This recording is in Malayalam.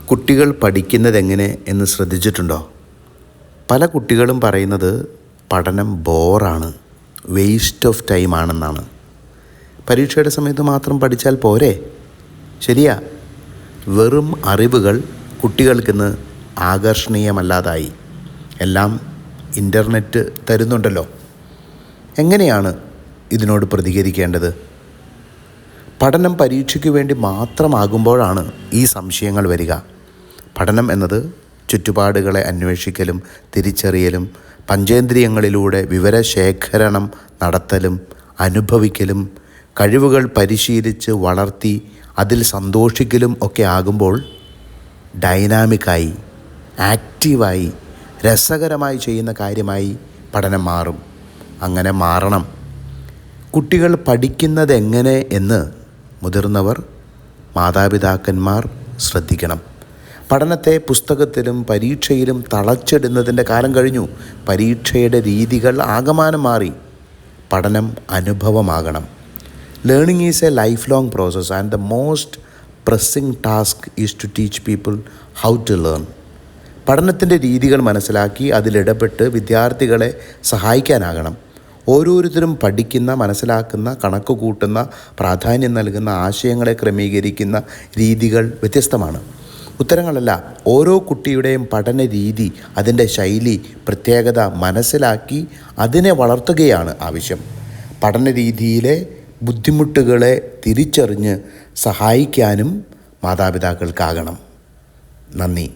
കുട്ടികൾ പഠിക്കുന്നതെങ്ങനെ എന്ന് ശ്രദ്ധിച്ചിട്ടുണ്ടോ? പല കുട്ടികളും പറയുന്നത് പഠനം ബോറാണ്, വേസ്റ്റ് ഓഫ് ടൈം ആണെന്നാണ്. പരീക്ഷയുടെ സമയത്ത് മാത്രം പഠിച്ചാൽ പോരെ? ശരിയാ, വെറും അറിവുകൾ കുട്ടികൾക്കിന്ന് ആകർഷണീയമല്ലാതായി. എല്ലാം ഇൻ്റർനെറ്റ് തരുന്നുണ്ടല്ലോ. എങ്ങനെയാണ് ഇതിനോട് പ്രതികരിക്കേണ്ടത്? പഠനം പരീക്ഷയ്ക്ക് വേണ്ടി മാത്രമാകുമ്പോഴാണ് ഈ സംശയങ്ങൾ വരിക. പഠനം എന്നത് ചുറ്റുപാടുകളെ അന്വേഷിക്കലും തിരിച്ചറിയലും പഞ്ചേന്ദ്രിയങ്ങളിലൂടെ വിവരശേഖരണം നടത്തലും അനുഭവിക്കലും കഴിവുകൾ പരിശീലിച്ച് വളർത്തി അതിൽ സന്തോഷിക്കലും ഒക്കെ ആകുമ്പോൾ ഡൈനാമിക്കായി, ആക്റ്റീവായി, രസകരമായി ചെയ്യുന്ന കാര്യമായി പഠനം മാറും. അങ്ങനെ മാറണം. കുട്ടികൾ പഠിക്കുന്നതെങ്ങനെ എന്ന് മുതിർന്നവർ, മാതാപിതാക്കന്മാർ ശ്രദ്ധിക്കണം. പഠനത്തെ പുസ്തകത്തിലും പരീക്ഷയിലും തളച്ചിടുന്നതിൻ്റെ കാലം കഴിഞ്ഞു. പരീക്ഷയുടെ രീതികൾ ആകമാനം മാറി. പഠനം അനുഭവമാകണം. Learning is a lifelong process and the most pressing task is to teach people how to learn. പഠനത്തിൻ്റെ രീതികൾ മനസ്സിലാക്കി അതിലിടപെട്ട് വിദ്യാർത്ഥികളെ സഹായിക്കാനാകണം. ഓരോരുത്തരും പഠിക്കുന്ന, മനസ്സിലാക്കുന്ന, കണക്ക് കൂട്ടുന്ന, പ്രാധാന്യം നൽകുന്ന, ആശയങ്ങളെ ക്രമീകരിക്കുന്ന രീതികൾ വ്യത്യസ്തമാണ്. ഉത്തരങ്ങളല്ല, ഓരോ കുട്ടിയുടെയും പഠന രീതി, അതിൻ്റെ ശൈലി, പ്രത്യേകത മനസ്സിലാക്കി അതിനെ വളർത്തുകയാണ് ആവശ്യം. പഠനരീതിയിലെ ബുദ്ധിമുട്ടുകളെ തിരിച്ചറിഞ്ഞ് സഹായിക്കാനും മാതാപിതാക്കൾക്കാകണം. നന്ദി.